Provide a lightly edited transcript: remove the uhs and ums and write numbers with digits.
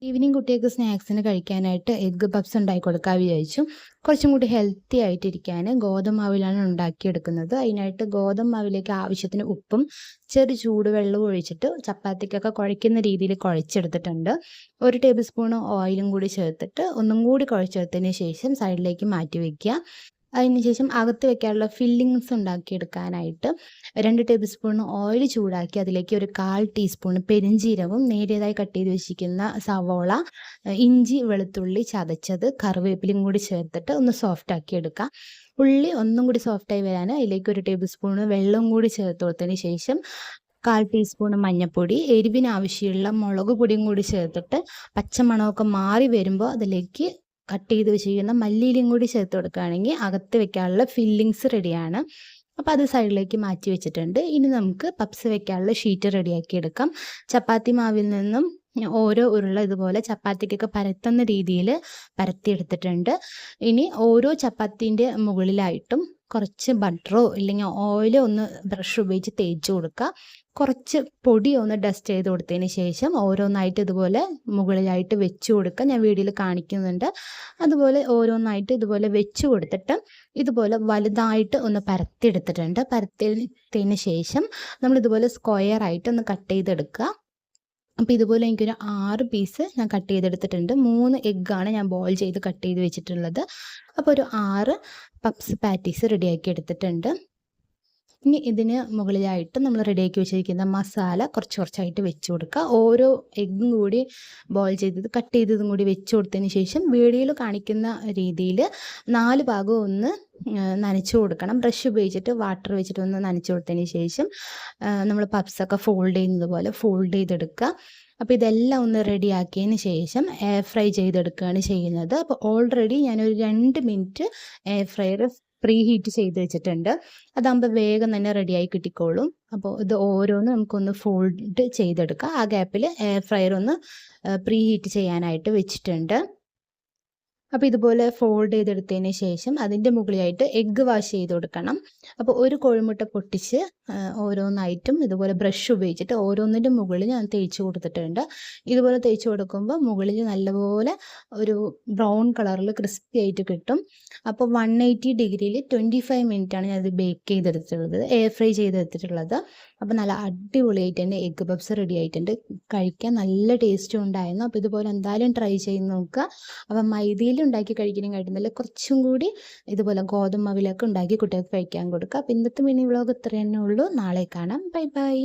Evening കുട്ടികൾക്ക് സ്നാക്സിന് കഴിക്കാനായിട്ട് egg puffs ഉണ്ടാക്കി കൊടുക്കാൻ വിചാരിച്ചു. കുറച്ചും കൂടി ഹെൽത്തി ആയിട്ടിരിക്കാൻ ഗോതമ്പ് മാവിലാണ് ഉണ്ടാക്കിയെടുക്കുന്നത്. അതിനായിട്ട് ഗോതമ്പ് മാവിലേക്ക് ആവശ്യത്തിന് ഉപ്പും ചെറു ചൂടുവെള്ളവും ഒഴിച്ചിട്ട് ചപ്പാത്തിക്കൊക്കെ കുഴയ്ക്കുന്ന രീതിയിൽ കുഴച്ചെടുത്തിട്ടുണ്ട്. 1 ടേബിൾ സ്പൂൺ ഓയിലും കൂടി ചേർത്തിട്ട് ഒന്നും കൂടി കുഴച്ചെടുത്തതിന് ശേഷം സൈഡിലേക്ക് മാറ്റി വയ്ക്കുക. അതിനുശേഷം അകത്ത് വെക്കാനുള്ള ഫില്ലിങ്സ് ഉണ്ടാക്കിയെടുക്കാനായിട്ട് 2 ടേബിൾ സ്പൂൺ ഓയിൽ ചൂടാക്കി അതിലേക്ക് ഒരു 1/4 ടീസ്പൂൺ പെരുംജീരകവും നേരിയതായി കട്ട് ചെയ്ത് വെച്ചിരിക്കുന്ന സവോള, ഇഞ്ചി, വെളുത്തുള്ളി ചതച്ചത്, കറിവേപ്പിലയും കൂടി ചേർത്തിട്ട് ഒന്ന് സോഫ്റ്റ് ആക്കി എടുക്കാം. ഉള്ളി ഒന്നും കൂടി സോഫ്റ്റായി വരാൻ അതിലേക്ക് 1 ടേബിൾ സ്പൂൺ വെള്ളവും കൂടി ചേർത്ത് കൊടുത്തതിന് ശേഷം 1/4 ടീസ്പൂൺ മഞ്ഞൾപ്പൊടി, എരിവിന് ആവശ്യമുള്ള മുളക് പൊടിയും കൂടി ചേർത്തിട്ട് പച്ചമണമൊക്കെ മാറി വരുമ്പോൾ അതിലേക്ക് കട്ട് ചെയ്ത് വെച്ചിരിക്കുന്ന മല്ലിയിലയും കൂടി ചേർത്ത് കൊടുക്കുകയാണെങ്കിൽ അകത്ത് വെക്കാനുള്ള ഫില്ലിങ്സ് റെഡിയാണ്. അപ്പോൾ അത് സൈഡിലേക്ക് മാറ്റി വെച്ചിട്ടുണ്ട്. ഇനി നമുക്ക് പപ്സ് വെക്കാനുള്ള ഷീറ്റ് റെഡിയാക്കി എടുക്കാം. ചപ്പാത്തി മാവിൽ നിന്നും ഓരോ ഉരുള ഇതുപോലെ ചപ്പാത്തിക്കൊക്കെ പരത്തുന്ന രീതിയിൽ പരത്തിയെടുത്തിട്ടുണ്ട്. ഇനി ഓരോ ചപ്പാത്തിൻ്റെ മുകളിലായിട്ടും കുറച്ച് ബട്ടറോ ഇല്ലെങ്കിൽ ഓയിലോ ഒന്ന് ബ്രഷ് ഉപയോഗിച്ച് തേച്ച് കൊടുക്കുക. കുറച്ച് പൊടി ഒന്ന് ഡസ്റ്റ് ചെയ്ത് കൊടുത്തതിന് ശേഷം ഓരോന്നായിട്ട് ഇതുപോലെ മുകളിലായിട്ട് വെച്ച് കൊടുക്കുക. ഞാൻ വീഡിയോയിൽ കാണിക്കുന്നുണ്ട്. അതുപോലെ ഓരോന്നായിട്ട് ഇതുപോലെ വെച്ച് കൊടുത്തിട്ട് ഇതുപോലെ വലുതായിട്ട് ഒന്ന് പരത്തിയെടുത്തിട്ടുണ്ട്. പരത്തിയതിന് ശേഷം നമ്മളിതുപോലെ സ്ക്വയറായിട്ട് ഒന്ന് കട്ട് ചെയ്തെടുക്കുക. അപ്പോൾ ഇതുപോലെ എനിക്കൊരു 6 പീസ് ഞാൻ കട്ട് ചെയ്തെടുത്തിട്ടുണ്ട്. 3 എഗ്ഗാണ് ഞാൻ ബോയിൽ ചെയ്ത് കട്ട് ചെയ്ത് വെച്ചിട്ടുള്ളത്. അപ്പോൾ ഒരു 6 പപ്സ് പാറ്റീസ് റെഡിയാക്കി എടുത്തിട്ടുണ്ട്. ഇനി ഇതിന് മുകളിലായിട്ട് നമ്മൾ റെഡിയാക്കി വെച്ചിരിക്കുന്ന മസാല കുറച്ച് കുറച്ചായിട്ട് വെച്ച് കൊടുക്കുക. ഓരോ എഗ്ഗും കൂടി ബോയിൽ ചെയ്തത് കട്ട് ചെയ്തതും കൂടി വെച്ച് കൊടുത്തതിന് ശേഷം വീഡിയോയിൽ കാണിക്കുന്ന രീതിയിൽ 4 ഭാഗവും ഒന്ന് നനച്ച് കൊടുക്കണം. ബ്രഷ് ഉപയോഗിച്ചിട്ട് വാട്ടർ വെച്ചിട്ട് ഒന്ന് നനച്ച് കൊടുത്തതിന് ശേഷം നമ്മൾ പപ്സൊക്കെ ഫോൾഡ് ചെയ്യുന്നത് പോലെ ഫോൾഡ് ചെയ്തെടുക്കുക. അപ്പോൾ ഇതെല്ലാം ഒന്ന് റെഡിയാക്കിയതിന് ശേഷം എയർ ഫ്രൈ ചെയ്തെടുക്കുകയാണ് ചെയ്യുന്നത്. അപ്പോൾ ഓൾറെഡി ഞാനൊരു 2 minute air fryer pre heat ചെയ്ത് വെച്ചിട്ടുണ്ട്. അതാകുമ്പോൾ വേഗം തന്നെ റെഡിയായി കിട്ടിക്കോളും. അപ്പോൾ ഇത് ഓരോന്ന് നമുക്കൊന്ന് ഫോൾഡ് ചെയ്തെടുക്കാം. ആ ഗ്യാപ്പിൽ എയർ ഫ്രയർ ഒന്ന് പ്രീ ഹീറ്റ് ചെയ്യാനായിട്ട് വെച്ചിട്ടുണ്ട്. അപ്പോൾ ഇതുപോലെ ഫോൾഡ് ചെയ്തെടുത്തതിന് ശേഷം അതിൻ്റെ മുകളിലായിട്ട് എഗ്ഗ് വാഷ് ചെയ്ത് കൊടുക്കണം. അപ്പോൾ ഒരു കോഴിമുട്ട പൊട്ടിച്ച് ഓരോന്നായിട്ടും ഇതുപോലെ ബ്രഷ് ഉപയോഗിച്ചിട്ട് ഓരോന്നിൻ്റെ മുകളിൽ ഞാൻ തേച്ച് കൊടുത്തിട്ടുണ്ട്. ഇതുപോലെ തേച്ച് കൊടുക്കുമ്പോൾ മുകളിൽ നല്ലപോലെ ഒരു ബ്രൗൺ കളറിൽ ക്രിസ്പി ആയിട്ട് കിട്ടും. അപ്പോൾ 180 ഡിഗ്രിയിൽ 25 മിനിറ്റാണ് ഞാനത് ബേക്ക് ചെയ്തെടുത്തിട്ടുള്ളത്, എയർ ഫ്രൈ ചെയ്തെടുത്തിട്ടുള്ളത്. അപ്പോൾ നല്ല അടിപൊളിയായിട്ട് തന്നെ എഗ്ഗ് പപ്സ് റെഡി ആയിട്ടുണ്ട്. കഴിക്കാൻ നല്ല ടേസ്റ്റും ഉണ്ടായിരുന്നു. അപ്പോൾ ഇതുപോലെ എന്തായാലും ട്രൈ ചെയ്ത് നോക്കുക. അപ്പം മൈദയിൽ ഉണ്ടാക്കി കഴിക്കുന്നതിനെക്കാട്ടും നല്ല കുറച്ചും കൂടി ഇതുപോലെ ഗോതമ്പ് മാവിലൊക്കെ ഉണ്ടാക്കി കുട്ടികൾക്ക് കഴിക്കാൻ കൊടുക്കുക. അപ്പോൾ ഇന്നത്തെ മിനി വ്ളോഗ് ഇത്ര തന്നെ ഉള്ളൂ. നാളെ കാണാം. Bye bye.